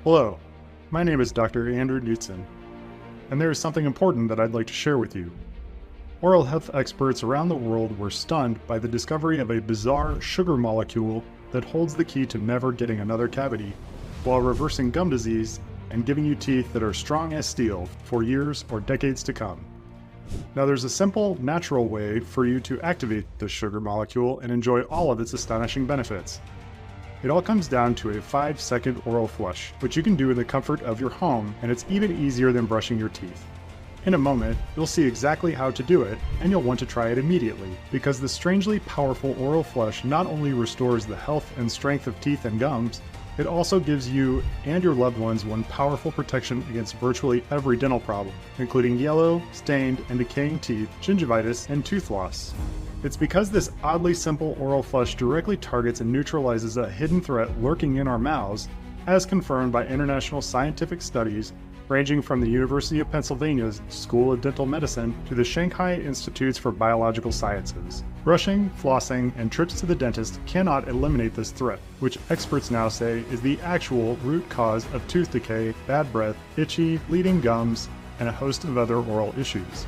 Hello, my name is Dr. Andrew Knutson, and there is something important that I'd like to share with you. Oral health experts around the world were stunned by the discovery of a bizarre sugar molecule that holds the key to never getting another cavity, while reversing gum disease and giving you teeth that are strong as steel for years or decades to come. Now there's a simple, natural way for you to activate this sugar molecule and enjoy all of its astonishing benefits. It all comes down to a 5-second oral flush, which you can do in the comfort of your home, and it's even easier than brushing your teeth. In a moment, you'll see exactly how to do it, and you'll want to try it immediately, because the strangely powerful oral flush not only restores the health and strength of teeth and gums, it also gives you and your loved ones one powerful protection against virtually every dental problem, including yellow, stained, and decaying teeth, gingivitis, and tooth loss. It's because this oddly simple oral flush directly targets and neutralizes a hidden threat lurking in our mouths, as confirmed by international scientific studies ranging from the University of Pennsylvania's School of Dental Medicine to the Shanghai Institutes for Biological Sciences. Brushing, flossing, and trips to the dentist cannot eliminate this threat, which experts now say is the actual root cause of tooth decay, bad breath, itchy, bleeding gums, and a host of other oral issues.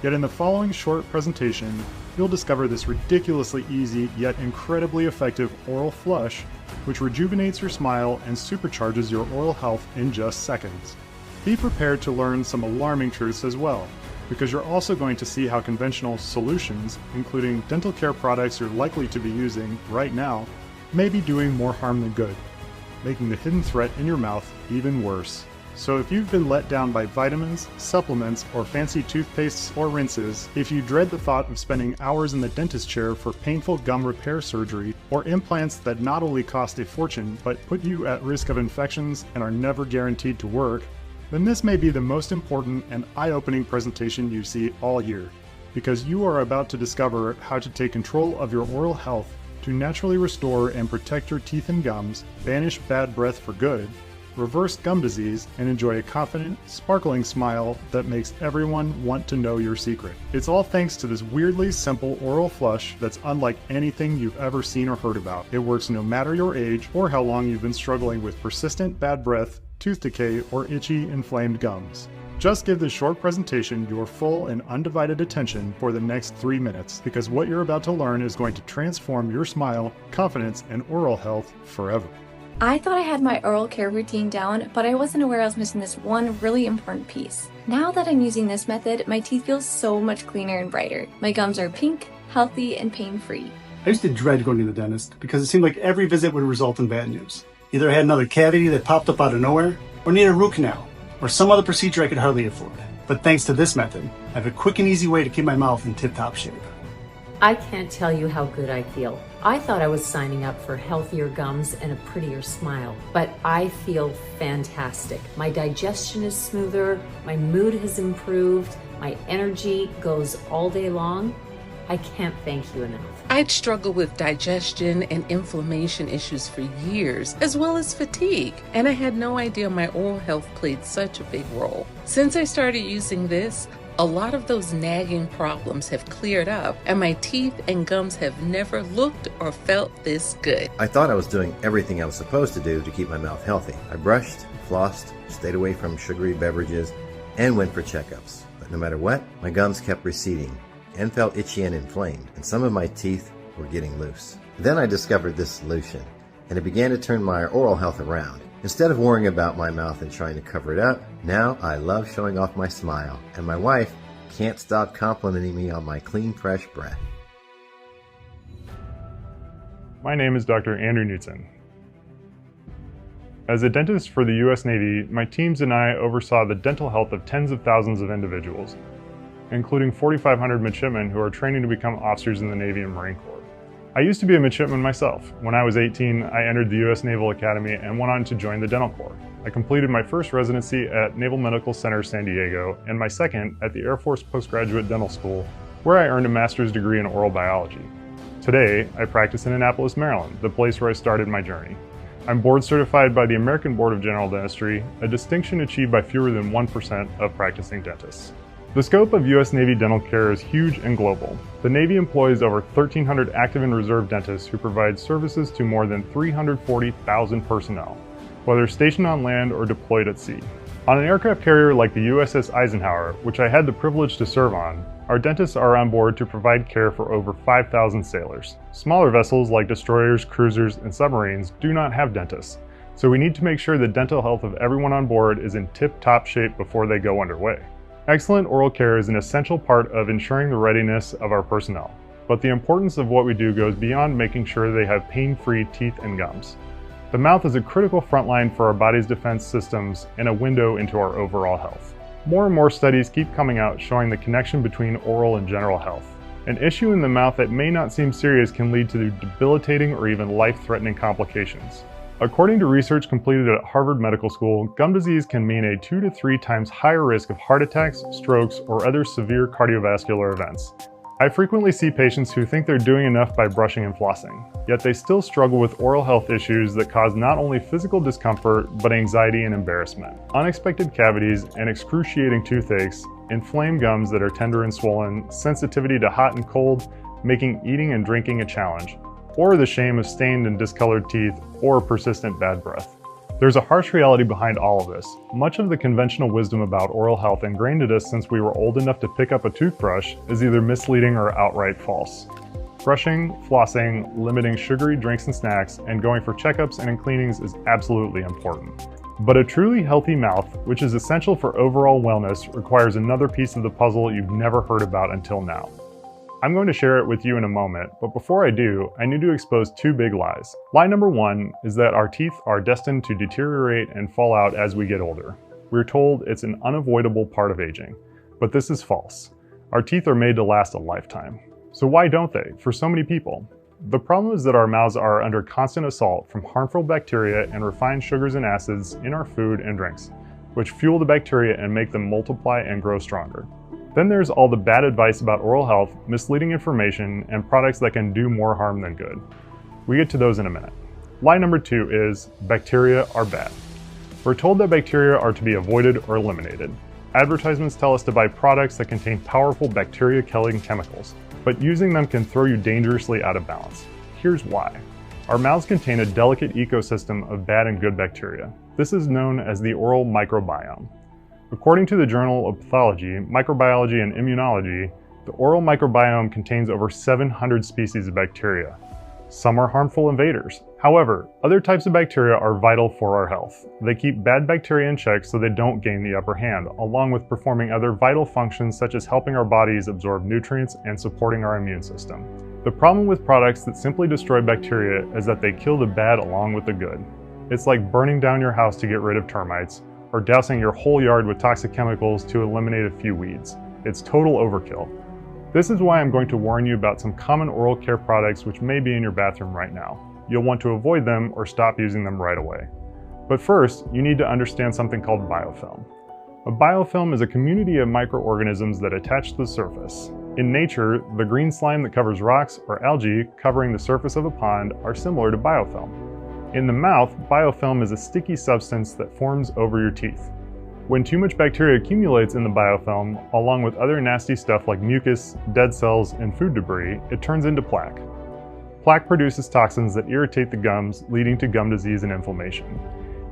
Yet in the following short presentation, you'll discover this ridiculously easy yet incredibly effective oral flush, which rejuvenates your smile and supercharges your oral health in just seconds. Be prepared to learn some alarming truths as well, because you're also going to see how conventional solutions, including dental care products you're likely to be using right now, may be doing more harm than good, making the hidden threat in your mouth even worse. So if you've been let down by vitamins, supplements, or fancy toothpastes or rinses, if you dread the thought of spending hours in the dentist chair for painful gum repair surgery, or implants that not only cost a fortune but put you at risk of infections and are never guaranteed to work, then this may be the most important and eye-opening presentation you see all year, because you are about to discover how to take control of your oral health to naturally restore and protect your teeth and gums, banish bad breath for good, reverse gum disease, and enjoy a confident, sparkling smile that makes everyone want to know your secret. It's all thanks to this weirdly simple oral flush that's unlike anything you've ever seen or heard about. It works no matter your age or how long you've been struggling with persistent bad breath, tooth decay, or itchy, inflamed gums. Just give this short presentation your full and undivided attention for the next 3 minutes, because what you're about to learn is going to transform your smile, confidence, and oral health forever. I thought I had my oral care routine down, but I wasn't aware I was missing this one really important piece. Now that I'm using this method, my teeth feel so much cleaner and brighter. My gums are pink, healthy, and pain-free. I used to dread going to the dentist because it seemed like every visit would result in bad news. Either I had another cavity that popped up out of nowhere, or needed a root canal, or some other procedure I could hardly afford. But thanks to this method, I have a quick and easy way to keep my mouth in tip-top shape. I can't tell you how good I feel. I thought I was signing up for healthier gums and a prettier smile, but I feel fantastic. My digestion is smoother, my mood has improved, my energy goes all day long. I can't thank you enough. I'd struggled with digestion and inflammation issues for years, as well as fatigue, and I had no idea my oral health played such a big role. Since I started using this, a lot of those nagging problems have cleared up, and my teeth and gums have never looked or felt this good. I thought I was doing everything I was supposed to do to keep my mouth healthy. I brushed, flossed, stayed away from sugary beverages, and went for checkups. But no matter what, my gums kept receding and felt itchy and inflamed, and some of my teeth were getting loose. Then I discovered this solution, and it began to turn my oral health around. Instead of worrying about my mouth and trying to cover it up, now I love showing off my smile, and my wife can't stop complimenting me on my clean, fresh breath. My name is Dr. Andrew Knutson. As a dentist for the U.S. Navy, my teams and I oversaw the dental health of tens of thousands of individuals, including 4,500 midshipmen who are training to become officers in the Navy and Marine Corps. I used to be a midshipman myself. When I was 18, I entered the U.S. Naval Academy and went on to join the Dental Corps. I completed my first residency at Naval Medical Center San Diego and my second at the Air Force Postgraduate Dental School, where I earned a master's degree in oral biology. Today, I practice in Annapolis, Maryland, the place where I started my journey. I'm board certified by the American Board of General Dentistry, a distinction achieved by fewer than 1% of practicing dentists. The scope of U.S. Navy dental care is huge and global. The Navy employs over 1,300 active and reserve dentists who provide services to more than 340,000 personnel. whether stationed on land or deployed at sea. On an aircraft carrier like the USS Eisenhower, which I had the privilege to serve on, our dentists are on board to provide care for over 5,000 sailors. Smaller vessels like destroyers, cruisers, and submarines do not have dentists, so we need to make sure the dental health of everyone on board is in tip-top shape before they go underway. Excellent oral care is an essential part of ensuring the readiness of our personnel, but the importance of what we do goes beyond making sure they have pain-free teeth and gums. The mouth is a critical front line for our body's defense systems and a window into our overall health. More and more studies keep coming out showing the connection between oral and general health. An issue in the mouth that may not seem serious can lead to debilitating or even life-threatening complications. According to research completed at Harvard Medical School, gum disease can mean a 2 to 3 times higher risk of heart attacks, strokes, or other severe cardiovascular events. I frequently see patients who think they're doing enough by brushing and flossing, yet they still struggle with oral health issues that cause not only physical discomfort, but anxiety and embarrassment. Unexpected cavities and excruciating toothaches, inflamed gums that are tender and swollen, sensitivity to hot and cold, making eating and drinking a challenge, or the shame of stained and discolored teeth, or persistent bad breath. There's a harsh reality behind all of this. Much of the conventional wisdom about oral health ingrained in us since we were old enough to pick up a toothbrush is either misleading or outright false. Brushing, flossing, limiting sugary drinks and snacks, and going for checkups and cleanings is absolutely important. But a truly healthy mouth, which is essential for overall wellness, requires another piece of the puzzle you've never heard about until now. I'm going to share it with you in a moment, but before I do, I need to expose 2 big lies. Lie number 1 is that our teeth are destined to deteriorate and fall out as we get older. We're told it's an unavoidable part of aging, but this is false. Our teeth are made to last a lifetime. So why don't they, for so many people? The problem is that our mouths are under constant assault from harmful bacteria and refined sugars and acids in our food and drinks, which fuel the bacteria and make them multiply and grow stronger. Then there's all the bad advice about oral health, misleading information, and products that can do more harm than good. We get to those in a minute. Lie number 2 is bacteria are bad. We're told that bacteria are to be avoided or eliminated. Advertisements tell us to buy products that contain powerful bacteria-killing chemicals, but using them can throw you dangerously out of balance. Here's why. Our mouths contain a delicate ecosystem of bad and good bacteria. This is known as the oral microbiome. According to the Journal of Pathology, Microbiology and Immunology, the oral microbiome contains over 700 species of bacteria. Some are harmful invaders. However, other types of bacteria are vital for our health. They keep bad bacteria in check so they don't gain the upper hand, along with performing other vital functions such as helping our bodies absorb nutrients and supporting our immune system. The problem with products that simply destroy bacteria is that they kill the bad along with the good. It's like burning down your house to get rid of termites, or dousing your whole yard with toxic chemicals to eliminate a few weeds. It's total overkill. This is why I'm going to warn you about some common oral care products which may be in your bathroom right now. You'll want to avoid them or stop using them right away. But first, you need to understand something called biofilm. A biofilm is a community of microorganisms that attach to the surface. In nature, the green slime that covers rocks or algae covering the surface of a pond are similar to biofilm. In the mouth, biofilm is a sticky substance that forms over your teeth. When too much bacteria accumulates in the biofilm, along with other nasty stuff like mucus, dead cells, and food debris, it turns into plaque. Plaque produces toxins that irritate the gums, leading to gum disease and inflammation.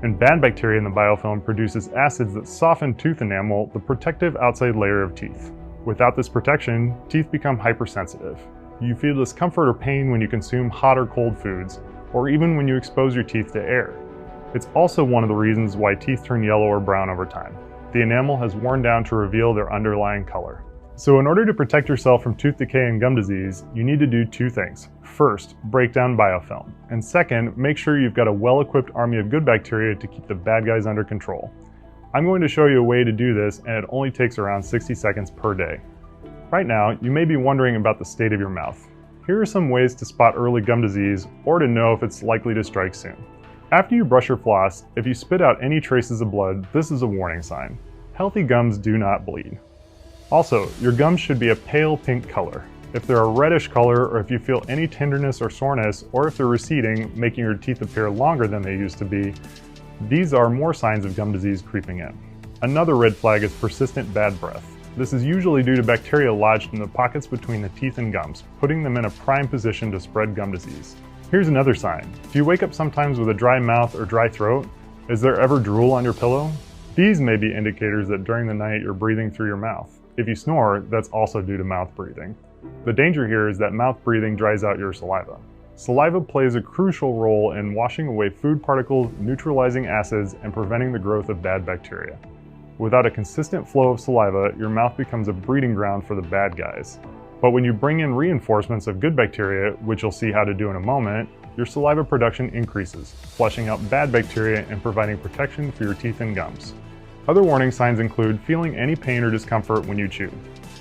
And bad bacteria in the biofilm produces acids that soften tooth enamel, the protective outside layer of teeth. Without this protection, teeth become hypersensitive. You feel discomfort or pain when you consume hot or cold foods, or even when you expose your teeth to air. It's also one of the reasons why teeth turn yellow or brown over time. The enamel has worn down to reveal their underlying color. So in order to protect yourself from tooth decay and gum disease, you need to do 2 things. First, break down biofilm. And second, make sure you've got a well-equipped army of good bacteria to keep the bad guys under control. I'm going to show you a way to do this, and it only takes around 60 seconds per day. Right now, you may be wondering about the state of your mouth. Here are some ways to spot early gum disease or to know if it's likely to strike soon. After you brush or floss, if you spit out any traces of blood, this is a warning sign. Healthy gums do not bleed. Also, your gums should be a pale pink color. If they're a reddish color, or if you feel any tenderness or soreness, or if they're receding, making your teeth appear longer than they used to be, these are more signs of gum disease creeping in. Another red flag is persistent bad breath. This is usually due to bacteria lodged in the pockets between the teeth and gums, putting them in a prime position to spread gum disease. Here's another sign. If you wake up sometimes with a dry mouth or dry throat, Is there ever drool on your pillow? These may be indicators that during the night you're breathing through your mouth. If you snore, that's also due to mouth breathing. The danger here is that mouth breathing dries out your saliva. Saliva plays a crucial role in washing away food particles, neutralizing acids, and preventing the growth of bad bacteria. Without a consistent flow of saliva, your mouth becomes a breeding ground for the bad guys. But when you bring in reinforcements of good bacteria, which you'll see how to do in a moment, your saliva production increases, flushing out bad bacteria and providing protection for your teeth and gums. Other warning signs include feeling any pain or discomfort when you chew.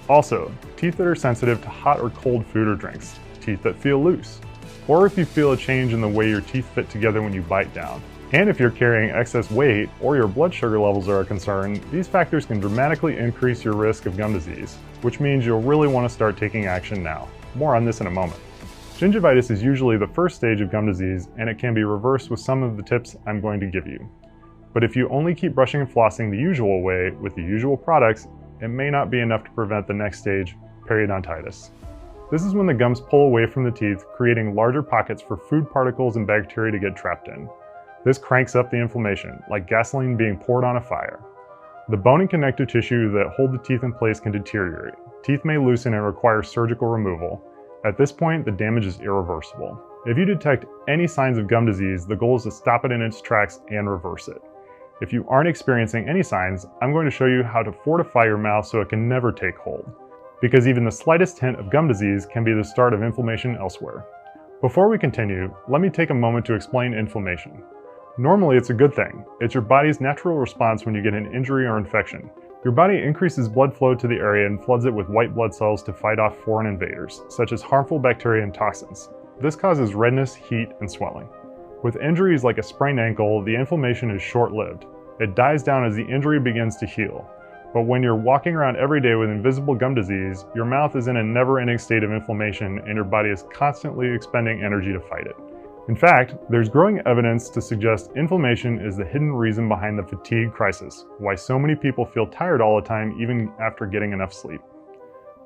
Also, teeth that are sensitive to hot or cold food or drinks, teeth that feel loose, or if you feel a change in the way your teeth fit together when you bite down. And if you're carrying excess weight or your blood sugar levels are a concern, these factors can dramatically increase your risk of gum disease, which means you'll really want to start taking action now. More on this in a moment. Gingivitis is usually the first stage of gum disease, and it can be reversed with some of the tips I'm going to give you. But if you only keep brushing and flossing the usual way with the usual products, it may not be enough to prevent the next stage, periodontitis. This is when the gums pull away from the teeth, creating larger pockets for food particles and bacteria to get trapped in. This cranks up the inflammation, like gasoline being poured on a fire. The bone and connective tissue that hold the teeth in place can deteriorate. Teeth may loosen and require surgical removal. At this point, the damage is irreversible. If you detect any signs of gum disease, the goal is to stop it in its tracks and reverse it. If you aren't experiencing any signs, I'm going to show you how to fortify your mouth so it can never take hold. Because even the slightest hint of gum disease can be the start of inflammation elsewhere. Before we continue, let me take a moment to explain inflammation. Normally, it's a good thing. It's your body's natural response when you get an injury or infection. Your body increases blood flow to the area and floods it with white blood cells to fight off foreign invaders, such as harmful bacteria and toxins. This causes redness, heat, and swelling. With injuries like a sprained ankle, the inflammation is short-lived. It dies down as the injury begins to heal. But when you're walking around every day with invisible gum disease, your mouth is in a never-ending state of inflammation and your body is constantly expending energy to fight it. In fact, there's growing evidence to suggest inflammation is the hidden reason behind the fatigue crisis, why so many people feel tired all the time even after getting enough sleep.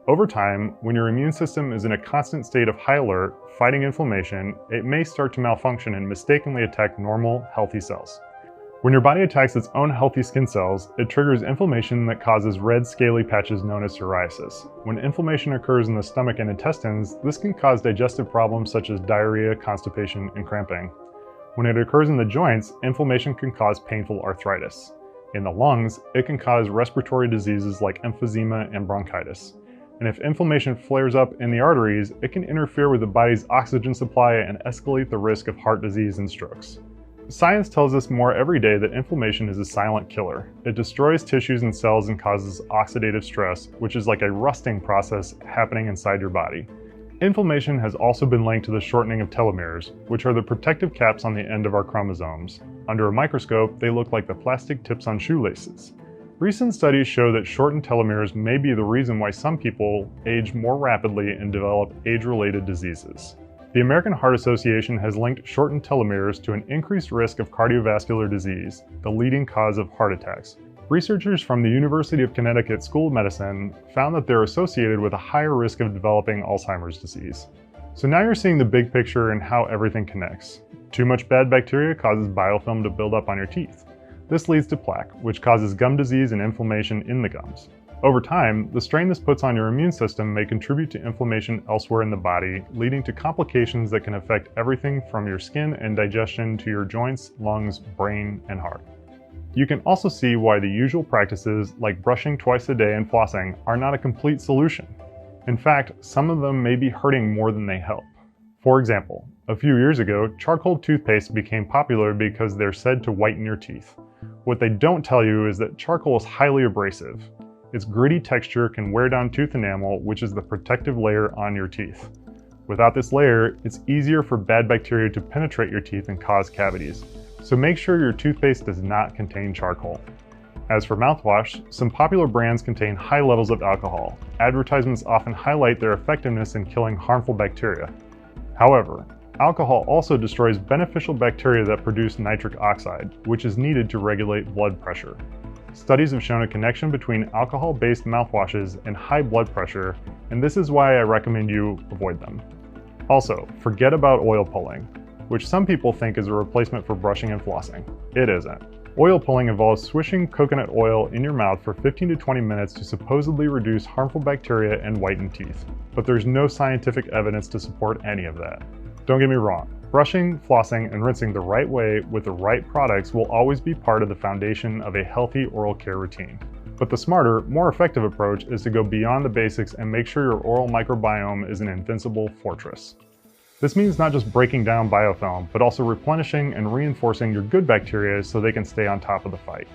Over time, when your immune system is in a constant state of high alert, fighting inflammation, it may start to malfunction and mistakenly attack normal, healthy cells. When your body attacks its own healthy skin cells, it triggers inflammation that causes red, scaly patches known as psoriasis. When inflammation occurs in the stomach and intestines, this can cause digestive problems such as diarrhea, constipation, and cramping. When it occurs in the joints, inflammation can cause painful arthritis. In the lungs, it can cause respiratory diseases like emphysema and bronchitis. And if inflammation flares up in the arteries, it can interfere with the body's oxygen supply and escalate the risk of heart disease and strokes. Science tells us more every day that inflammation is a silent killer. It destroys tissues and cells and causes oxidative stress, which is like a rusting process happening inside your body. Inflammation has also been linked to the shortening of telomeres, which are the protective caps on the end of our chromosomes. Under a microscope, they look like the plastic tips on shoelaces. Recent studies show that shortened telomeres may be the reason why some people age more rapidly and develop age-related diseases. The American Heart Association has linked shortened telomeres to an increased risk of cardiovascular disease, the leading cause of heart attacks. Researchers from the University of Connecticut School of Medicine found that they're associated with a higher risk of developing Alzheimer's disease. So now you're seeing the big picture and how everything connects. Too much bad bacteria causes biofilm to build up on your teeth. This leads to plaque, which causes gum disease and inflammation in the gums. Over time, the strain this puts on your immune system may contribute to inflammation elsewhere in the body, leading to complications that can affect everything from your skin and digestion to your joints, lungs, brain, and heart. You can also see why the usual practices like brushing twice a day and flossing are not a complete solution. In fact, some of them may be hurting more than they help. For example, a few years ago, charcoal toothpaste became popular because they're said to whiten your teeth. What they don't tell you is that charcoal is highly abrasive. Its gritty texture can wear down tooth enamel, which is the protective layer on your teeth. Without this layer, it's easier for bad bacteria to penetrate your teeth and cause cavities. So make sure your toothpaste does not contain charcoal. As for mouthwash, some popular brands contain high levels of alcohol. Advertisements often highlight their effectiveness in killing harmful bacteria. However, alcohol also destroys beneficial bacteria that produce nitric oxide, which is needed to regulate blood pressure. Studies have shown a connection between alcohol-based mouthwashes and high blood pressure, and this is why I recommend you avoid them. Also, forget about oil pulling. which some people think is a replacement for brushing and flossing. It isn't. Oil pulling involves swishing coconut oil in your mouth for 15 to 20 minutes to supposedly reduce harmful bacteria and whiten teeth, but there's no scientific evidence to support any of that. Don't get me wrong, brushing, flossing, and rinsing the right way with the right products will always be part of the foundation of a healthy oral care routine. But the smarter, more effective approach is to go beyond the basics and make sure your oral microbiome is an invincible fortress. This means not just breaking down biofilm, but also replenishing and reinforcing your good bacteria so they can stay on top of the fight.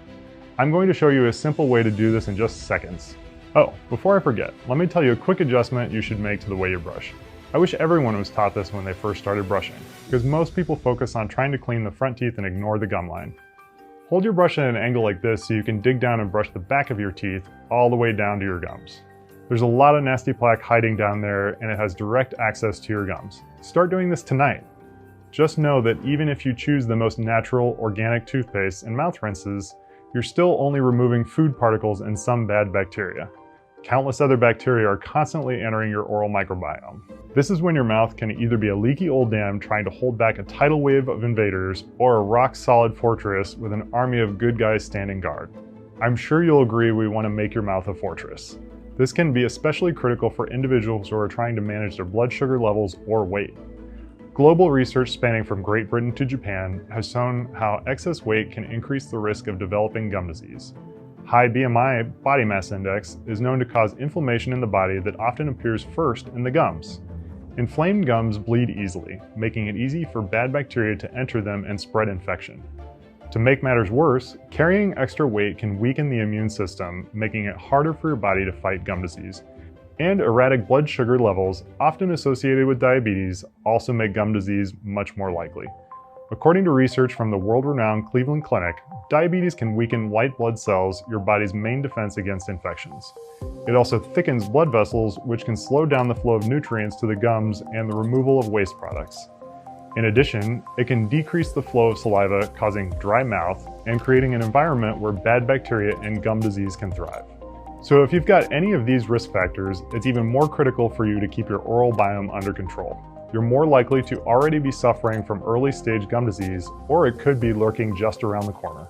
I'm going to show you a simple way to do this in just seconds. Oh, before I forget, let me tell you a quick adjustment you should make to the way you brush. I wish everyone was taught this when they first started brushing, because most people focus on trying to clean the front teeth and ignore the gum line. Hold your brush at an angle like this so you can dig down and brush the back of your teeth all the way down to your gums. There's a lot of nasty plaque hiding down there and it has direct access to your gums. Start doing this tonight. Just know that even if you choose the most natural, organic toothpaste and mouth rinses, you're still only removing food particles and some bad bacteria. Countless other bacteria are constantly entering your oral microbiome. This is when your mouth can either be a leaky old dam trying to hold back a tidal wave of invaders, or a rock-solid fortress with an army of good guys standing guard. I'm sure you'll agree we want to make your mouth a fortress. This can be especially critical for individuals who are trying to manage their blood sugar levels or weight. Global research spanning from Great Britain to Japan has shown how excess weight can increase the risk of developing gum disease. High BMI, body mass index, is known to cause inflammation in the body that often appears first in the gums. Inflamed gums bleed easily, making it easy for bad bacteria to enter them and spread infection. To make matters worse, carrying extra weight can weaken the immune system, making it harder for your body to fight gum disease. And erratic blood sugar levels, often associated with diabetes, also make gum disease much more likely. According to research from the world-renowned Cleveland Clinic, diabetes can weaken white blood cells, your body's main defense against infections. It also thickens blood vessels, which can slow down the flow of nutrients to the gums and the removal of waste products. In addition, it can decrease the flow of saliva, causing dry mouth and creating an environment where bad bacteria and gum disease can thrive. So if you've got any of these risk factors, it's even more critical for you to keep your oral biome under control. You're more likely to already be suffering from early stage gum disease, or it could be lurking just around the corner.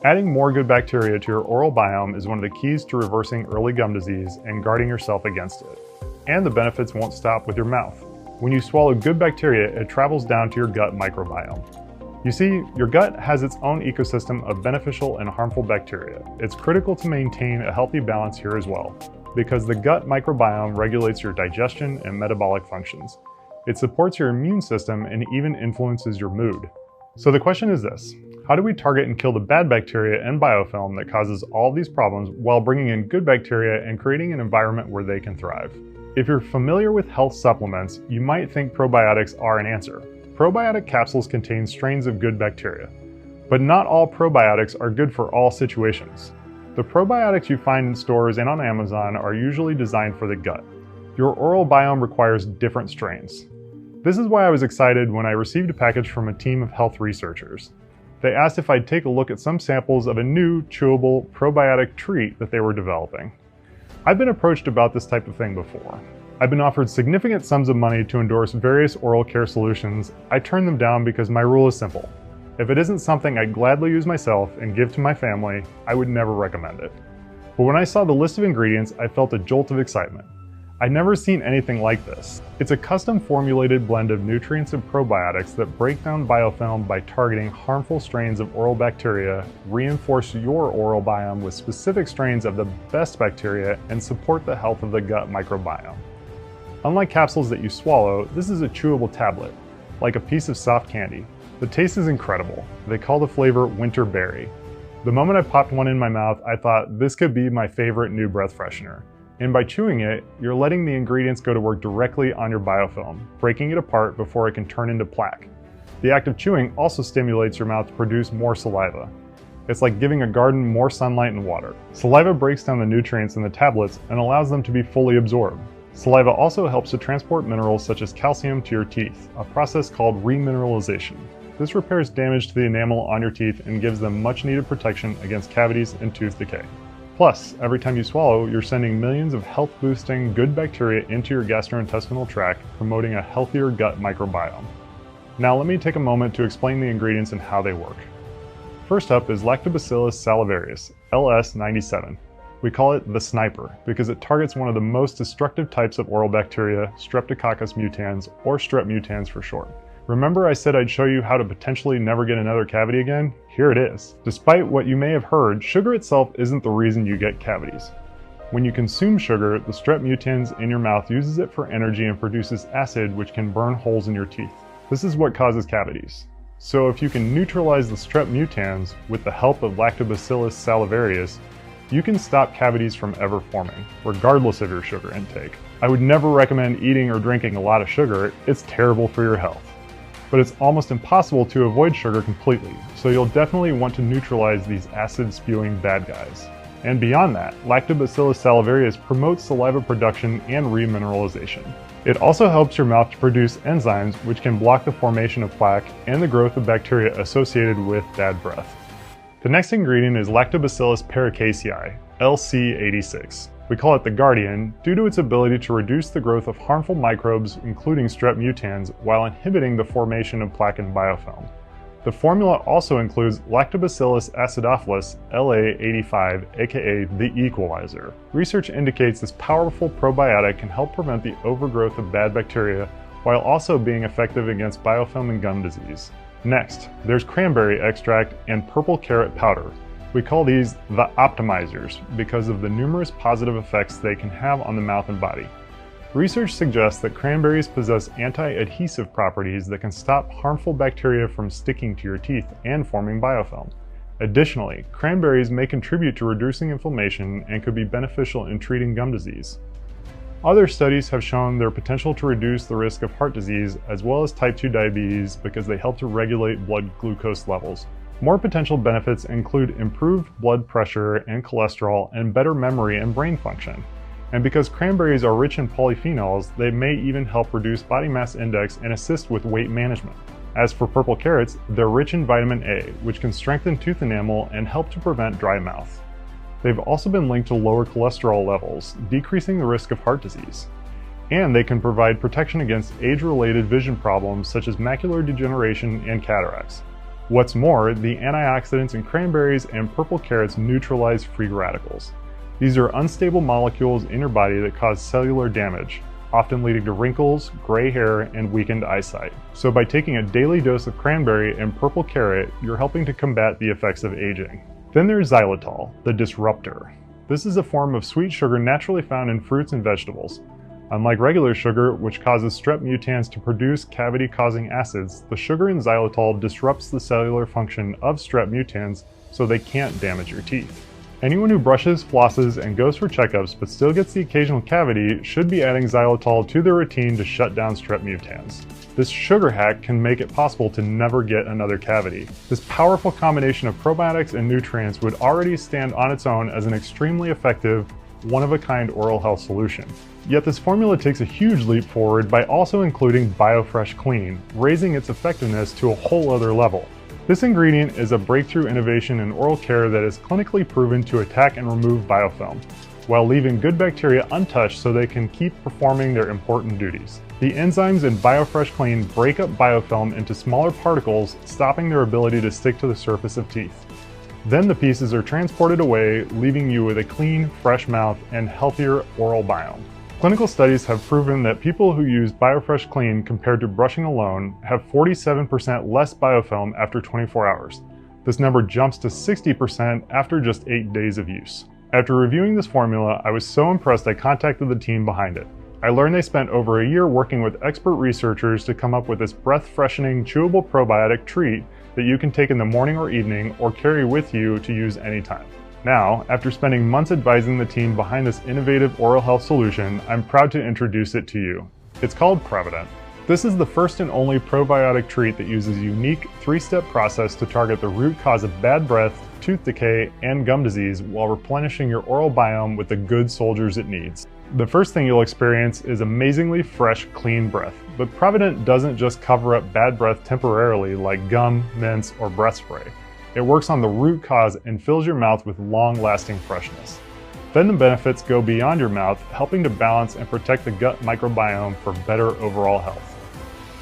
Adding more good bacteria to your oral biome is one of the keys to reversing early gum disease and guarding yourself against it. And the benefits won't stop with your mouth. When you swallow good bacteria, it travels down to your gut microbiome. You see, your gut has its own ecosystem of beneficial and harmful bacteria. It's critical to maintain a healthy balance here as well, because the gut microbiome regulates your digestion and metabolic functions. It supports your immune system and even influences your mood. So the question is this: how do we target and kill the bad bacteria and biofilm that causes all these problems while bringing in good bacteria and creating an environment where they can thrive? If you're familiar with health supplements, you might think probiotics are an answer. Probiotic capsules contain strains of good bacteria, but not all probiotics are good for all situations. The probiotics you find in stores and on Amazon are usually designed for the gut. Your oral biome requires different strains. This is why I was excited when I received a package from a team of health researchers. They asked if I'd take a look at some samples of a new, chewable probiotic treat that they were developing. I've been approached about this type of thing before. I've been offered significant sums of money to endorse various oral care solutions. I turn them down because my rule is simple. If it isn't something I'd gladly use myself and give to my family, I would never recommend it. But when I saw the list of ingredients, I felt a jolt of excitement. I'd never seen anything like this. It's a custom formulated blend of nutrients and probiotics that break down biofilm by targeting harmful strains of oral bacteria, reinforce your oral biome with specific strains of the best bacteria, and support the health of the gut microbiome. Unlike capsules that you swallow, this is a chewable tablet, like a piece of soft candy. The taste is incredible. They call the flavor winter berry. The moment I popped one in my mouth, I thought this could be my favorite new breath freshener. And by chewing it, you're letting the ingredients go to work directly on your biofilm, breaking it apart before it can turn into plaque. The act of chewing also stimulates your mouth to produce more saliva. It's like giving a garden more sunlight and water. Saliva breaks down the nutrients in the tablets and allows them to be fully absorbed. Saliva also helps to transport minerals such as calcium to your teeth, a process called remineralization. This repairs damage to the enamel on your teeth and gives them much needed protection against cavities and tooth decay. Plus, every time you swallow, you're sending millions of health-boosting good bacteria into your gastrointestinal tract, promoting a healthier gut microbiome. Now let me take a moment to explain the ingredients and how they work. First up is Lactobacillus salivarius, LS97. We call it the sniper because it targets one of the most destructive types of oral bacteria, Streptococcus mutans, or strep mutans for short. Remember I said I'd show you how to potentially never get another cavity again? Here it is. Despite what you may have heard, sugar itself isn't the reason you get cavities. When you consume sugar, the strep mutans in your mouth uses it for energy and produces acid which can burn holes in your teeth. This is what causes cavities. So if you can neutralize the strep mutans with the help of Lactobacillus salivarius, you can stop cavities from ever forming, regardless of your sugar intake. I would never recommend eating or drinking a lot of sugar. It's terrible for your health. But it's almost impossible to avoid sugar completely, so you'll definitely want to neutralize these acid-spewing bad guys. And beyond that, Lactobacillus salivarius promotes saliva production and remineralization. It also helps your mouth to produce enzymes which can block the formation of plaque and the growth of bacteria associated with bad breath. The next ingredient is Lactobacillus paracasei, LC86. We call it the Guardian due to its ability to reduce the growth of harmful microbes, including strep mutans, while inhibiting the formation of plaque and biofilm. The formula also includes Lactobacillus acidophilus, LA85, aka the equalizer. Research indicates this powerful probiotic can help prevent the overgrowth of bad bacteria while also being effective against biofilm and gum disease. Next, there's cranberry extract and purple carrot powder. We call these the optimizers because of the numerous positive effects they can have on the mouth and body. Research suggests that cranberries possess anti-adhesive properties that can stop harmful bacteria from sticking to your teeth and forming biofilm. Additionally, cranberries may contribute to reducing inflammation and could be beneficial in treating gum disease. Other studies have shown their potential to reduce the risk of heart disease as well as type 2 diabetes because they help to regulate blood glucose levels. More potential benefits include improved blood pressure and cholesterol and better memory and brain function. And because cranberries are rich in polyphenols, they may even help reduce body mass index and assist with weight management. As for purple carrots, they're rich in vitamin A, which can strengthen tooth enamel and help to prevent dry mouth. They've also been linked to lower cholesterol levels, decreasing the risk of heart disease. And they can provide protection against age-related vision problems such as macular degeneration and cataracts. What's more, the antioxidants in cranberries and purple carrots neutralize free radicals. These are unstable molecules in your body that cause cellular damage, often leading to wrinkles, gray hair, and weakened eyesight. So by taking a daily dose of cranberry and purple carrot, you're helping to combat the effects of aging. Then there's xylitol, the disruptor. This is a form of sweet sugar naturally found in fruits and vegetables. Unlike regular sugar, which causes strep mutans to produce cavity-causing acids, the sugar in xylitol disrupts the cellular function of strep mutans so they can't damage your teeth. Anyone who brushes, flosses, and goes for checkups but still gets the occasional cavity should be adding xylitol to their routine to shut down strep mutans. This sugar hack can make it possible to never get another cavity. This powerful combination of probiotics and nutrients would already stand on its own as an extremely effective, one-of-a-kind oral health solution. Yet this formula takes a huge leap forward by also including BioFresh Clean, raising its effectiveness to a whole other level. This ingredient is a breakthrough innovation in oral care that is clinically proven to attack and remove biofilm, while leaving good bacteria untouched so they can keep performing their important duties. The enzymes in BioFresh Clean break up biofilm into smaller particles, stopping their ability to stick to the surface of teeth. Then the pieces are transported away, leaving you with a clean, fresh mouth and healthier oral biome. Clinical studies have proven that people who use BioFresh Clean compared to brushing alone have 47% less biofilm after 24 hours. This number jumps to 60% after just 8 days of use. After reviewing this formula, I was so impressed I contacted the team behind it. I learned they spent over a year working with expert researchers to come up with this breath-freshening, chewable probiotic treat that you can take in the morning or evening or carry with you to use anytime. Now, after spending months advising the team behind this innovative oral health solution, I'm proud to introduce it to you. It's called Provident. This is the first and only probiotic treat that uses a unique 3-step process to target the root cause of bad breath, tooth decay, and gum disease while replenishing your oral biome with the good soldiers it needs. The first thing you'll experience is amazingly fresh, clean breath. But Provident doesn't just cover up bad breath temporarily like gum, mints, or breath spray. It works on the root cause and fills your mouth with long-lasting freshness. Then the benefits go beyond your mouth, helping to balance and protect the gut microbiome for better overall health.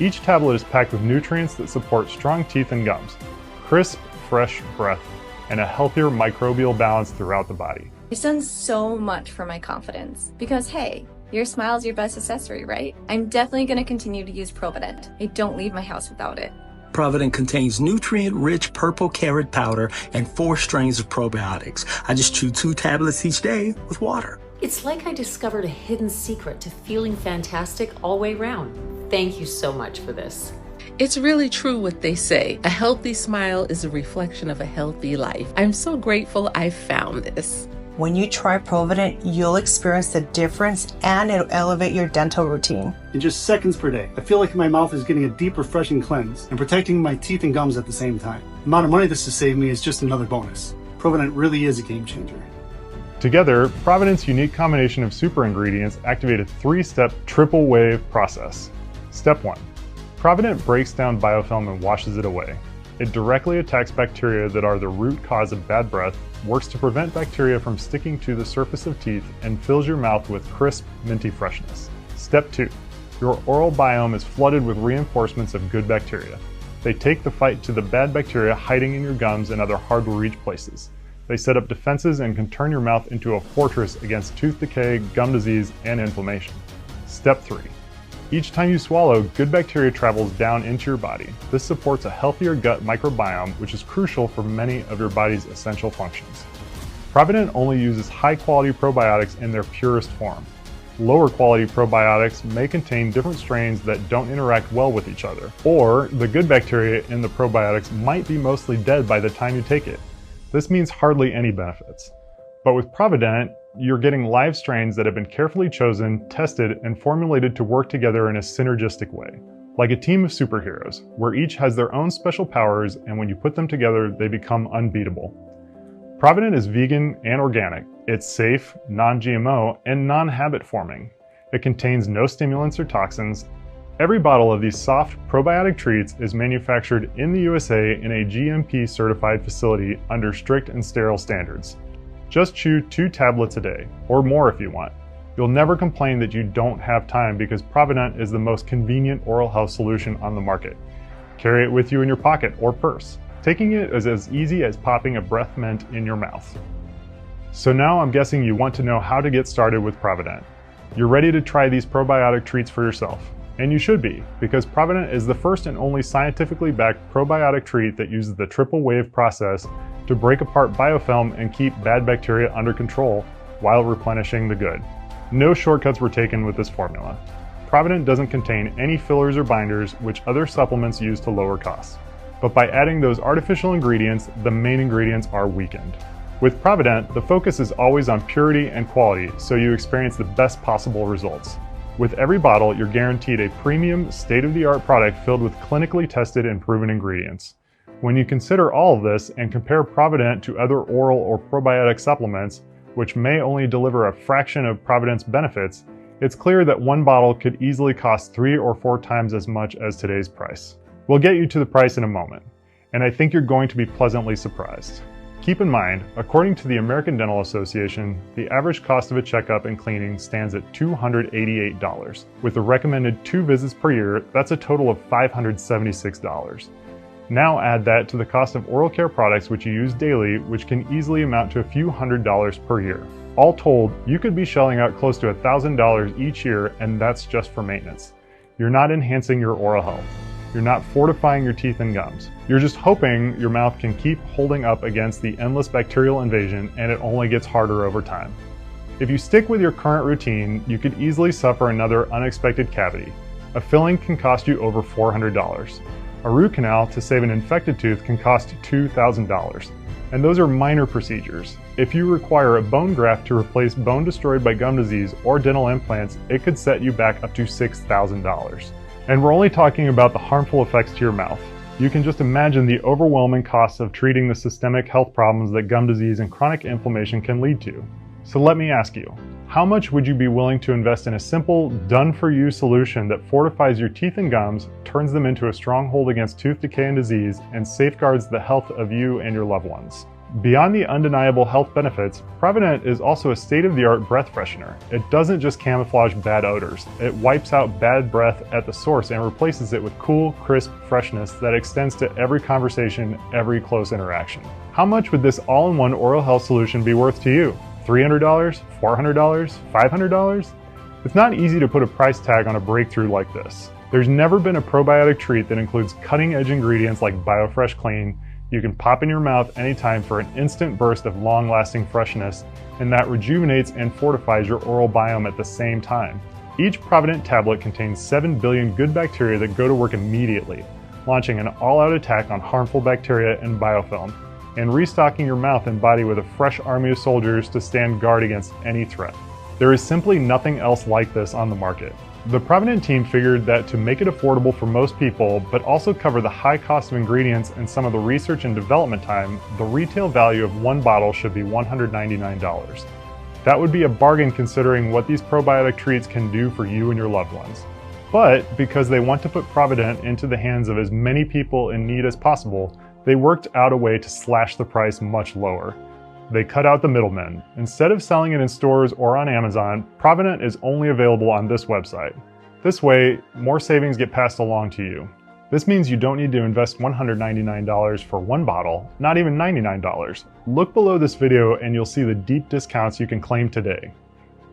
Each tablet is packed with nutrients that support strong teeth and gums, crisp, fresh breath, and a healthier microbial balance throughout the body. It's done so much for my confidence because, hey, your smile's your best accessory, right? I'm definitely going to continue to use Provident. I don't leave my house without it. Provident contains nutrient-rich purple carrot powder and 4 strains of probiotics. I just chew 2 tablets each day with water. It's like I discovered a hidden secret to feeling fantastic all the way around. Thank you so much for this. It's really true what they say. A healthy smile is a reflection of a healthy life. I'm so grateful I found this. When you try Provident, you'll experience the difference and it'll elevate your dental routine. In just seconds per day, I feel like my mouth is getting a deep, refreshing cleanse and protecting my teeth and gums at the same time. The amount of money this has saved me is just another bonus. Provident really is a game changer. Together, Provident's unique combination of super ingredients activate a 3-step triple wave process. Step 1. Provident breaks down biofilm and washes it away. It directly attacks bacteria that are the root cause of bad breath, works to prevent bacteria from sticking to the surface of teeth, and fills your mouth with crisp, minty freshness. Step 2. Your oral biome is flooded with reinforcements of good bacteria. They take the fight to the bad bacteria hiding in your gums and other hard-to-reach places. They set up defenses and can turn your mouth into a fortress against tooth decay, gum disease, and inflammation. Step 3. Each time you swallow, good bacteria travels down into your body. This supports a healthier gut microbiome, which is crucial for many of your body's essential functions. Provident only uses high-quality probiotics in their purest form. Lower quality probiotics may contain different strains that don't interact well with each other, or the good bacteria in the probiotics might be mostly dead by the time you take it. This means hardly any benefits. But with Provident, you're getting live strains that have been carefully chosen, tested, and formulated to work together in a synergistic way. Like a team of superheroes, where each has their own special powers, and when you put them together, they become unbeatable. Provident is vegan and organic. It's safe, non-GMO, and non-habit forming. It contains no stimulants or toxins. Every bottle of these soft probiotic treats is manufactured in the USA in a GMP certified facility under strict and sterile standards. Just chew 2 tablets a day, or more if you want. You'll never complain that you don't have time because Provident is the most convenient oral health solution on the market. Carry it with you in your pocket or purse. Taking it is as easy as popping a breath mint in your mouth. So now I'm guessing you want to know how to get started with Provident. You're ready to try these probiotic treats for yourself. And you should be, because Provident is the first and only scientifically backed probiotic treat that uses the triple wave process to break apart biofilm and keep bad bacteria under control while replenishing the good. No shortcuts were taken with this formula. Provident doesn't contain any fillers or binders, which other supplements use to lower costs. But by adding those artificial ingredients, the main ingredients are weakened. With Provident, the focus is always on purity and quality, so you experience the best possible results. With every bottle, you're guaranteed a premium, state-of-the-art product filled with clinically tested and proven ingredients. When you consider all of this and compare Provident to other oral or probiotic supplements, which may only deliver a fraction of Provident's benefits, it's clear that one bottle could easily cost 3 or 4 times as much as today's price. We'll get you to the price in a moment, and I think you're going to be pleasantly surprised. Keep in mind, according to the American Dental Association, the average cost of a checkup and cleaning stands at $288. With a recommended 2 visits per year, that's a total of $576. Now add that to the cost of oral care products which you use daily, which can easily amount to a few $100s per year. All told, you could be shelling out close to $1,000 each year, and that's just for maintenance. You're not enhancing your oral health. You're not fortifying your teeth and gums. You're just hoping your mouth can keep holding up against the endless bacterial invasion, and it only gets harder over time. If you stick with your current routine, you could easily suffer another unexpected cavity. A filling can cost you over $400. A root canal to save an infected tooth can cost $2,000. And those are minor procedures. If you require a bone graft to replace bone destroyed by gum disease or dental implants, it could set you back up to $6,000. And we're only talking about the harmful effects to your mouth. You can just imagine the overwhelming costs of treating the systemic health problems that gum disease and chronic inflammation can lead to. So let me ask you, how much would you be willing to invest in a simple, done-for-you solution that fortifies your teeth and gums, turns them into a stronghold against tooth decay and disease, and safeguards the health of you and your loved ones? Beyond the undeniable health benefits, Provident is also a state-of-the-art breath freshener. It doesn't just camouflage bad odors, it wipes out bad breath at the source and replaces it with cool, crisp freshness that extends to every conversation, every close interaction. How much would this all-in-one oral health solution be worth to you? $300? $400? $500? It's not easy to put a price tag on a breakthrough like this. There's never been a probiotic treat that includes cutting-edge ingredients like BioFresh Clean. You can pop in your mouth anytime for an instant burst of long-lasting freshness, and that rejuvenates and fortifies your oral biome at the same time. Each Provident tablet contains 7 billion good bacteria that go to work immediately, launching an all-out attack on harmful bacteria and biofilm, and restocking your mouth and body with a fresh army of soldiers to stand guard against any threat. There is simply nothing else like this on the market. The Provident team figured that to make it affordable for most people, but also cover the high cost of ingredients and some of the research and development time, the retail value of one bottle should be $199. That would be a bargain considering what these probiotic treats can do for you and your loved ones. But because they want to put Provident into the hands of as many people in need as possible, they worked out a way to slash the price much lower. They cut out the middlemen. Instead of selling it in stores or on Amazon, Provident is only available on this website. This way, more savings get passed along to you. This means you don't need to invest $199 for one bottle, not even $99. Look below this video and you'll see the deep discounts you can claim today.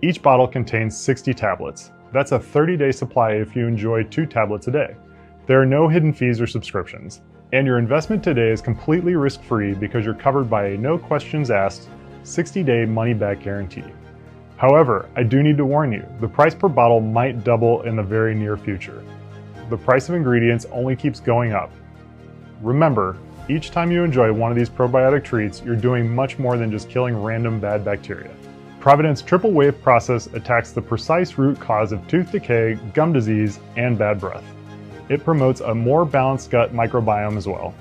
Each bottle contains 60 tablets. That's a 30-day supply if you enjoy 2 tablets a day. There are no hidden fees or subscriptions. And your investment today is completely risk-free because you're covered by a no questions asked 60-day money-back guarantee. However, I do need to warn you, the price per bottle might double in the very near future. The price of ingredients only keeps going up. Remember, each time you enjoy one of these probiotic treats, you're doing much more than just killing random bad bacteria. Provident's triple wave process attacks the precise root cause of tooth decay, gum disease, and bad breath. It promotes a more balanced gut microbiome as well.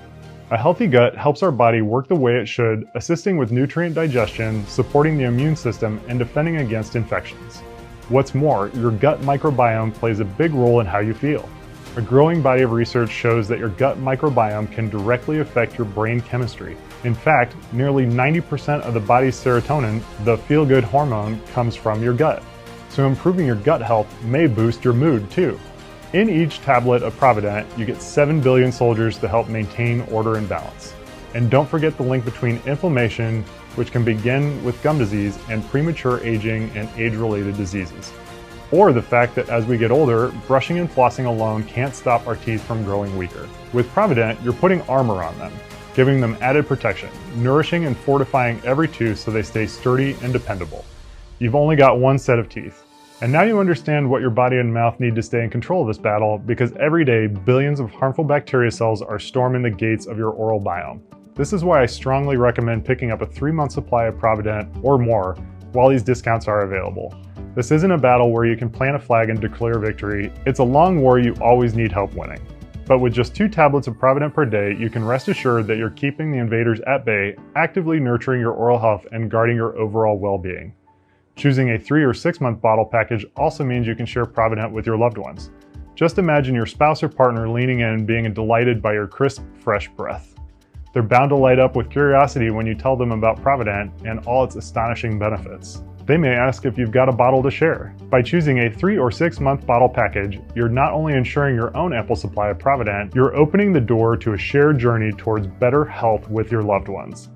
A healthy gut helps our body work the way it should, assisting with nutrient digestion, supporting the immune system, and defending against infections. What's more, your gut microbiome plays a big role in how you feel. A growing body of research shows that your gut microbiome can directly affect your brain chemistry. In fact, nearly 90% of the body's serotonin, the feel-good hormone, comes from your gut. So improving your gut health may boost your mood too. In each tablet of Provident, you get 7 billion soldiers to help maintain order and balance. And don't forget the link between inflammation, which can begin with gum disease, and premature aging and age-related diseases. Or the fact that as we get older, brushing and flossing alone can't stop our teeth from growing weaker. With Provident, you're putting armor on them, giving them added protection, nourishing and fortifying every tooth so they stay sturdy and dependable. You've only got one set of teeth. And now you understand what your body and mouth need to stay in control of this battle, because every day billions of harmful bacteria cells are storming the gates of your oral biome. This is why I strongly recommend picking up a 3-month supply of Provident or more while these discounts are available. This isn't a battle where you can plant a flag and declare victory. It's a long war you always need help winning. But with just 2 tablets of Provident per day, you can rest assured that you're keeping the invaders at bay, actively nurturing your oral health and guarding your overall well-being. Choosing a 3 or 6 month bottle package also means you can share Provident with your loved ones. Just imagine your spouse or partner leaning in and being delighted by your crisp, fresh breath. They're bound to light up with curiosity when you tell them about Provident and all its astonishing benefits. They may ask if you've got a bottle to share. By choosing a 3 or 6 month bottle package, you're not only ensuring your own ample supply of Provident, you're opening the door to a shared journey towards better health with your loved ones.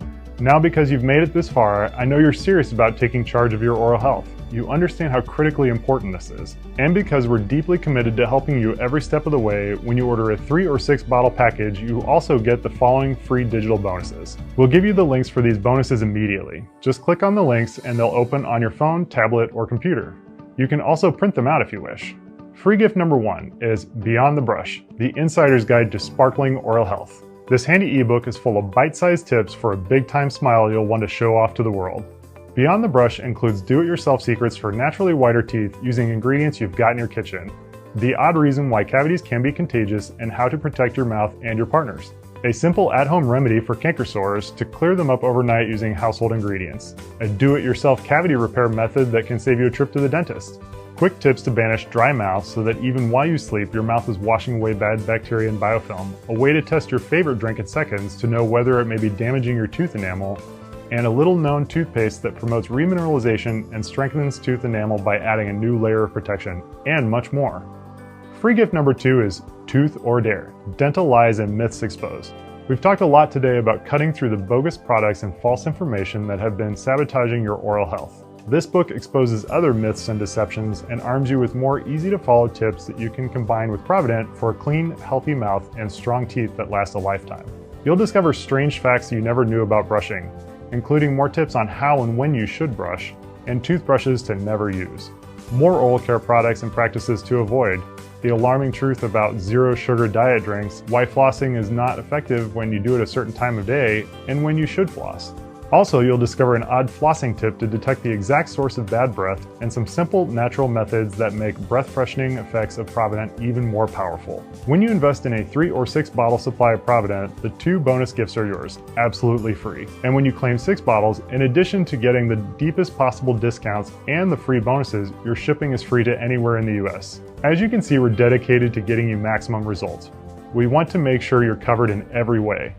Now, because you've made it this far, I know you're serious about taking charge of your oral health. You understand how critically important this is. And because we're deeply committed to helping you every step of the way, when you order a 3 or 6 bottle package, you also get the following free digital bonuses. We'll give you the links for these bonuses immediately. Just click on the links and they'll open on your phone, tablet, or computer. You can also print them out if you wish. Free gift number 1 is Beyond the Brush, the insider's guide to sparkling oral health. This handy ebook is full of bite-sized tips for a big-time smile you'll want to show off to the world. Beyond the Brush includes do-it-yourself secrets for naturally whiter teeth using ingredients you've got in your kitchen, the odd reason why cavities can be contagious, and how to protect your mouth and your partners. A simple at-home remedy for canker sores to clear them up overnight using household ingredients. A do-it-yourself cavity repair method that can save you a trip to the dentist. quick tips to banish dry mouth so that even while you sleep, your mouth is washing away bad bacteria and biofilm, a way to test your favorite drink in seconds to know whether it may be damaging your tooth enamel, and a little-known toothpaste that promotes remineralization and strengthens tooth enamel by adding a new layer of protection, and much more. Free gift number 2 is Tooth or Dare, Dental Lies and Myths Exposed. We've talked a lot today about cutting through the bogus products and false information that have been sabotaging your oral health. This book exposes other myths and deceptions and arms you with more easy-to-follow tips that you can combine with Provident for a clean, healthy mouth and strong teeth that last a lifetime. You'll discover strange facts you never knew about brushing, including more tips on how and when you should brush, and toothbrushes to never use. More oral care products and practices to avoid, the alarming truth about zero sugar diet drinks, why flossing is not effective when you do it a certain time of day, and when you should floss. Also, you'll discover an odd flossing tip to detect the exact source of bad breath and some simple natural methods that make breath freshening effects of Provident even more powerful. When you invest in a 3 or 6 bottle supply of Provident, the 2 bonus gifts are yours, absolutely free. And when you claim 6 bottles, in addition to getting the deepest possible discounts and the free bonuses, your shipping is free to anywhere in the US. As you can see, we're dedicated to getting you maximum results. We want to make sure you're covered in every way.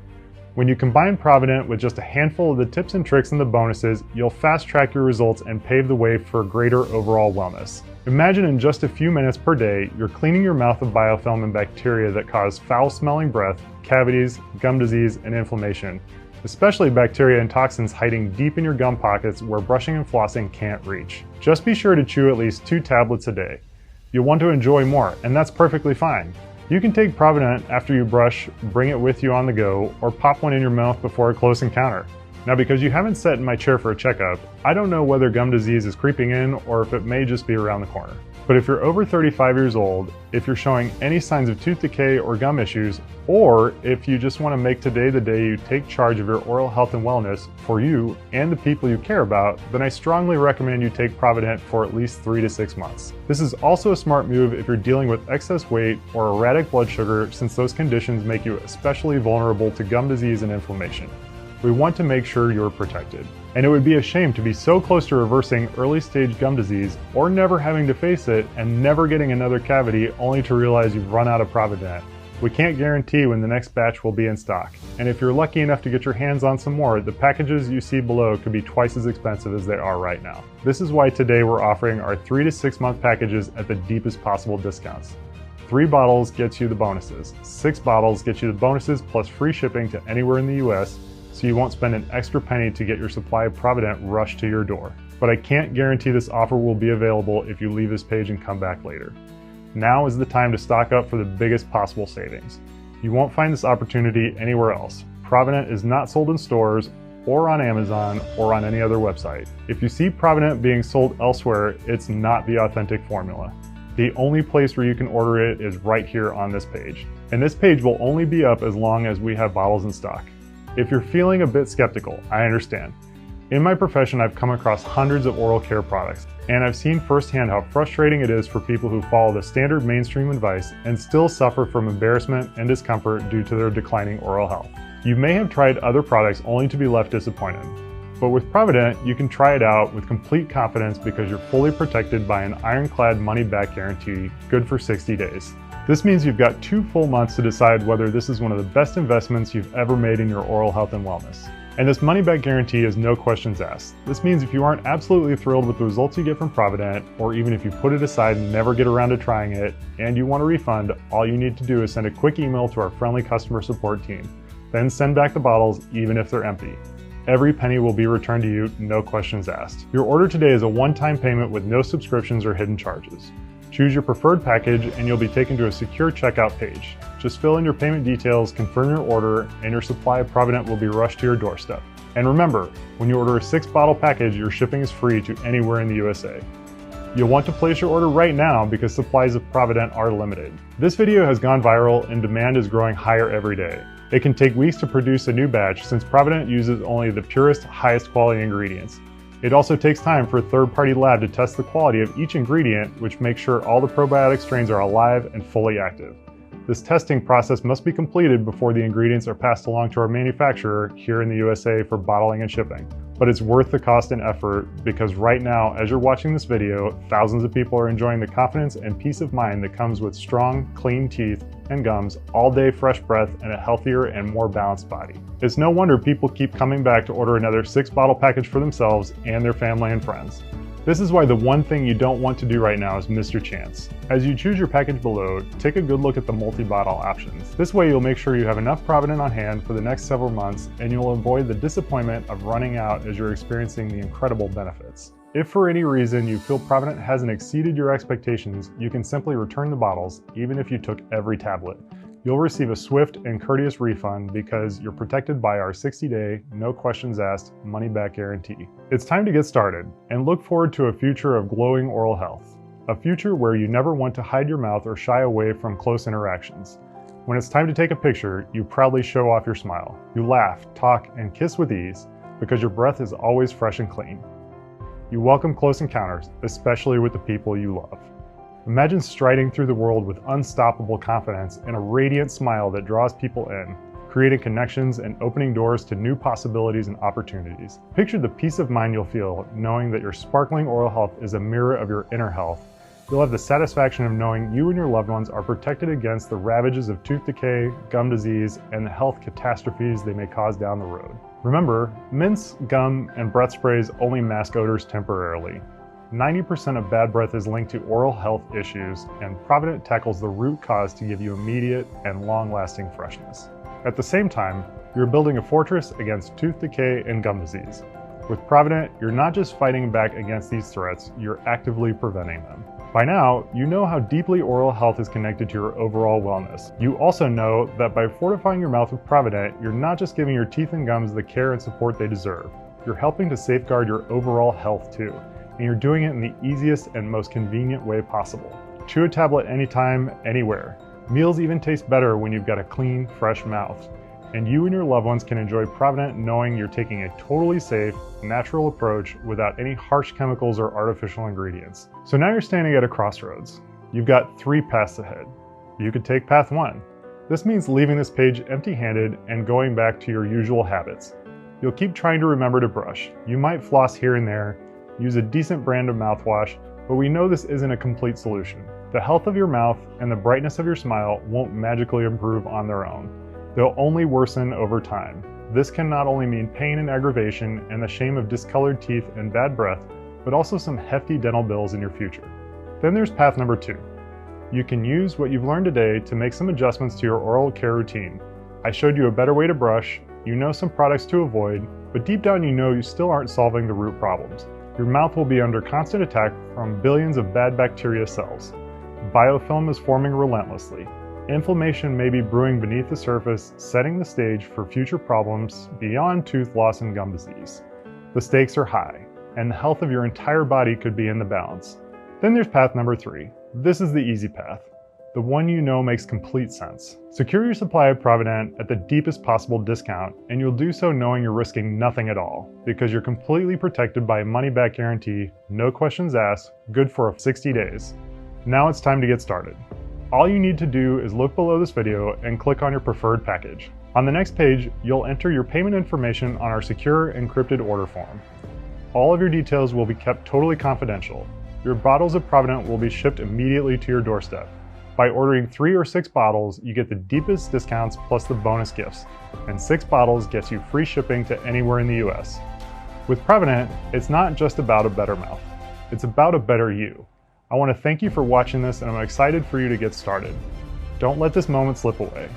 When you combine Provident with just a handful of the tips and tricks and the bonuses, you'll fast track your results and pave the way for greater overall wellness. Imagine in just a few minutes per day, you're cleaning your mouth of biofilm and bacteria that cause foul-smelling breath, cavities, gum disease, and inflammation, especially bacteria and toxins hiding deep in your gum pockets where brushing and flossing can't reach. Just be sure to chew at least 2 tablets a day. You'll want to enjoy more, and that's perfectly fine. You can take Provident after you brush, bring it with you on the go, or pop one in your mouth before a close encounter. Now, because you haven't sat in my chair for a checkup, I don't know whether gum disease is creeping in or if it may just be around the corner. But if you're over 35 years old, if you're showing any signs of tooth decay or gum issues, or if you just want to make today the day you take charge of your oral health and wellness for you and the people you care about, then I strongly recommend you take Provident for at least 3 to 6 months. This is also a smart move if you're dealing with excess weight or erratic blood sugar, since those conditions make you especially vulnerable to gum disease and inflammation. We want to make sure you're protected. And it would be a shame to be so close to reversing early stage gum disease or never having to face it and never getting another cavity only to realize you've run out of Provident. We can't guarantee when the next batch will be in stock. And if you're lucky enough to get your hands on some more, the packages you see below could be twice as expensive as they are right now. This is why today we're offering our 3 to 6 month packages at the deepest possible discounts. 3 bottles gets you the bonuses. 6 bottles gets you the bonuses plus free shipping to anywhere in the US, so you won't spend an extra penny to get your supply of Provident rushed to your door. But I can't guarantee this offer will be available if you leave this page and come back later. Now is the time to stock up for the biggest possible savings. You won't find this opportunity anywhere else. Provident is not sold in stores or on Amazon or on any other website. If you see Provident being sold elsewhere, it's not the authentic formula. The only place where you can order it is right here on this page. And this page will only be up as long as we have bottles in stock. If you're feeling a bit skeptical, I understand. In my profession, I've come across hundreds of oral care products, and I've seen firsthand how frustrating it is for people who follow the standard mainstream advice and still suffer from embarrassment and discomfort due to their declining oral health. You may have tried other products only to be left disappointed. But with Provident, you can try it out with complete confidence because you're fully protected by an ironclad money-back guarantee, good for 60 days. This means you've got 2 full months to decide whether this is one of the best investments you've ever made in your oral health and wellness. And this money-back guarantee is no questions asked. This means if you aren't absolutely thrilled with the results you get from Provident, or even if you put it aside and never get around to trying it, and you want a refund, all you need to do is send a quick email to our friendly customer support team. Then send back the bottles, even if they're empty. Every penny will be returned to you, no questions asked. Your order today is a one-time payment with no subscriptions or hidden charges. Choose your preferred package and you'll be taken to a secure checkout page. Just fill in your payment details, confirm your order, and your supply of Provident will be rushed to your doorstep. And remember, when you order a 6-bottle package, your shipping is free to anywhere in the USA. You'll want to place your order right now because supplies of Provident are limited. This video has gone viral and demand is growing higher every day. It can take weeks to produce a new batch since Provident uses only the purest, highest quality ingredients. It also takes time for a third-party lab to test the quality of each ingredient, which makes sure all the probiotic strains are alive and fully active. This testing process must be completed before the ingredients are passed along to our manufacturer here in the USA for bottling and shipping. but it's worth the cost and effort because right now, as you're watching this video, thousands of people are enjoying the confidence and peace of mind that comes with strong, clean teeth and gums, all-day fresh breath, and a healthier and more balanced body. It's no wonder people keep coming back to order another 6-bottle package for themselves and their family and friends. This is why the one thing you don't want to do right now is miss your chance. As you choose your package below, take a good look at the multi-bottle options. This way you'll make sure you have enough Provident on hand for the next several months, and you'll avoid the disappointment of running out as you're experiencing the incredible benefits. If for any reason you feel Provident hasn't exceeded your expectations, you can simply return the bottles, even if you took every tablet. You'll receive a swift and courteous refund because you're protected by our 60-day, no questions asked, money-back guarantee. It's time to get started and look forward to a future of glowing oral health. A future where you never want to hide your mouth or shy away from close interactions. When it's time to take a picture, you proudly show off your smile. You laugh, talk, and kiss with ease because your breath is always fresh and clean. You welcome close encounters, especially with the people you love. Imagine striding through the world with unstoppable confidence and a radiant smile that draws people in, creating connections and opening doors to new possibilities and opportunities. Picture the peace of mind you'll feel knowing that your sparkling oral health is a mirror of your inner health. You'll have the satisfaction of knowing you and your loved ones are protected against the ravages of tooth decay, gum disease, and the health catastrophes they may cause down the road. Remember, mints, gum, and breath sprays only mask odors temporarily. 90% of bad breath is linked to oral health issues, and Provident tackles the root cause to give you immediate and long-lasting freshness. At the same time, you're building a fortress against tooth decay and gum disease. With Provident, you're not just fighting back against these threats, you're actively preventing them. By now, you know how deeply oral health is connected to your overall wellness. You also know that by fortifying your mouth with Provident, you're not just giving your teeth and gums the care and support they deserve. You're helping to safeguard your overall health too. And you're doing it in the easiest and most convenient way possible. Chew a tablet anytime, anywhere. Meals even taste better when you've got a clean, fresh mouth. And you and your loved ones can enjoy Provident knowing you're taking a totally safe, natural approach without any harsh chemicals or artificial ingredients. So now you're standing at a crossroads. You've got 3 paths ahead. You could take path 1. This means leaving this page empty-handed and going back to your usual habits. You'll keep trying to remember to brush. You might floss here and there, use a decent brand of mouthwash, but we know this isn't a complete solution. The health of your mouth and the brightness of your smile won't magically improve on their own. They'll only worsen over time. This can not only mean pain and aggravation and the shame of discolored teeth and bad breath, but also some hefty dental bills in your future. Then there's path number 2. You can use what you've learned today to make some adjustments to your oral care routine. I showed you a better way to brush, you know some products to avoid, but deep down you know you still aren't solving the root problems. Your mouth will be under constant attack from billions of bad bacteria cells. Biofilm is forming relentlessly. Inflammation may be brewing beneath the surface, setting the stage for future problems beyond tooth loss and gum disease. The stakes are high, and the health of your entire body could be in the balance. Then there's path number 3. This is the easy path. The one you know makes complete sense. Secure your supply of Provident at the deepest possible discount, and you'll do so knowing you're risking nothing at all, because you're completely protected by a money-back guarantee, no questions asked, good for 60 days. Now it's time to get started. All you need to do is look below this video and click on your preferred package. On the next page, you'll enter your payment information on our secure encrypted order form. All of your details will be kept totally confidential. Your bottles of Provident will be shipped immediately to your doorstep. By ordering 3 or 6 bottles, you get the deepest discounts plus the bonus gifts, and 6 bottles gets you free shipping to anywhere in the US. With Provident, it's not just about a better mouth, it's about a better you. I want to thank you for watching this, and I'm excited for you to get started. Don't let this moment slip away.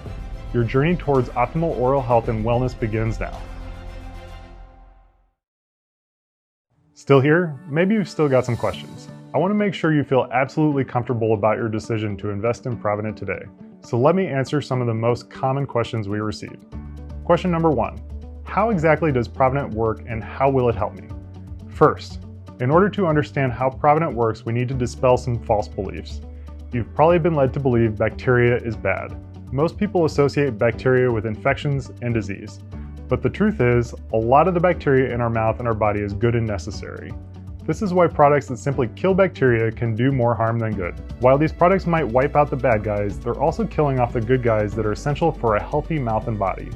Your journey towards optimal oral health and wellness begins now. Still here? Maybe you've still got some questions. I want to make sure you feel absolutely comfortable about your decision to invest in Provident today. So let me answer some of the most common questions we receive. Question number 1. How exactly does Provident work and how will it help me? First, in order to understand how Provident works, we need to dispel some false beliefs. You've probably been led to believe bacteria is bad. Most people associate bacteria with infections and disease. But the truth is, a lot of the bacteria in our mouth and our body is good and necessary. This is why products that simply kill bacteria can do more harm than good. While these products might wipe out the bad guys, they're also killing off the good guys that are essential for a healthy mouth and body.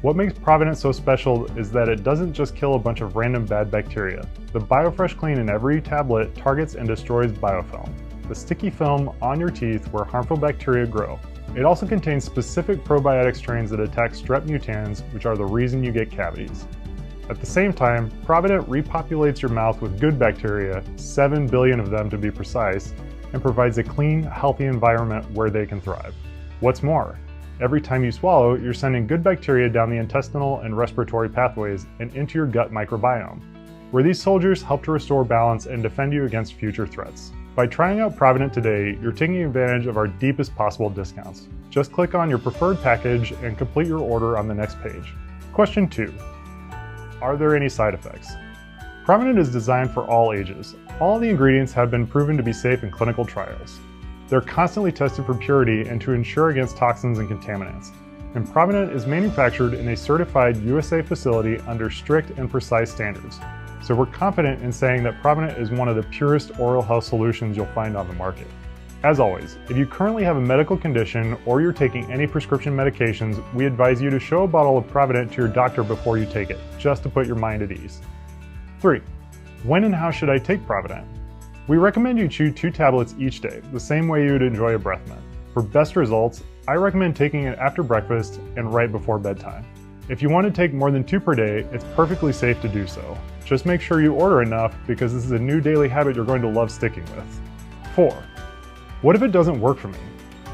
What makes Provident so special is that it doesn't just kill a bunch of random bad bacteria. The BioFresh Clean in every tablet targets and destroys biofilm, the sticky film on your teeth where harmful bacteria grow. It also contains specific probiotic strains that attack strep mutans, which are the reason you get cavities. At the same time, Provident repopulates your mouth with good bacteria, 7 billion of them to be precise, and provides a clean, healthy environment where they can thrive. What's more, every time you swallow, you're sending good bacteria down the intestinal and respiratory pathways and into your gut microbiome, where these soldiers help to restore balance and defend you against future threats. By trying out Provident today, you're taking advantage of our deepest possible discounts. Just click on your preferred package and complete your order on the next page. Question 2. Are there any side effects? Provident is designed for all ages. All the ingredients have been proven to be safe in clinical trials. They're constantly tested for purity and to ensure against toxins and contaminants. And Provident is manufactured in a certified USA facility under strict and precise standards. So we're confident in saying that Provident is one of the purest oral health solutions you'll find on the market. As always, if you currently have a medical condition or you're taking any prescription medications, we advise you to show a bottle of Provident to your doctor before you take it, just to put your mind at ease. 3. When and how should I take Provident? We recommend you chew 2 tablets each day, the same way you would enjoy a breath mint. For best results, I recommend taking it after breakfast and right before bedtime. If you want to take more than 2 per day, it's perfectly safe to do so. Just make sure you order enough because this is a new daily habit you're going to love sticking with. 4. What if it doesn't work for me?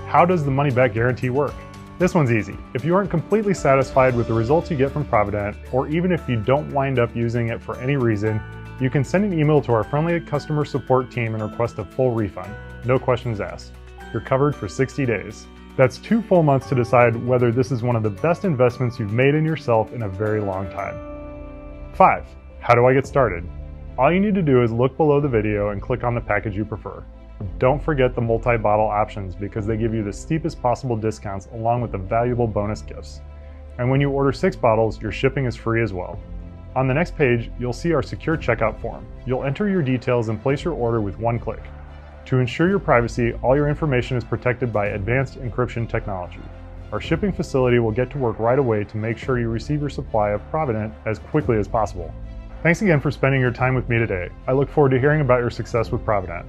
How does the money-back guarantee work? This one's easy. If you aren't completely satisfied with the results you get from Provident, or even if you don't wind up using it for any reason, you can send an email to our friendly customer support team and request a full refund. No questions asked. You're covered for 60 days. That's 2 full months to decide whether this is one of the best investments you've made in yourself in a very long time. 5. How do I get started? All you need to do is look below the video and click on the package you prefer. Don't forget the multi-bottle options because they give you the steepest possible discounts along with the valuable bonus gifts. And when you order 6 bottles, your shipping is free as well. On the next page, you'll see our secure checkout form. You'll enter your details and place your order with 1 click. To ensure your privacy, all your information is protected by advanced encryption technology. Our shipping facility will get to work right away to make sure you receive your supply of Provident as quickly as possible. Thanks again for spending your time with me today. I look forward to hearing about your success with Provident.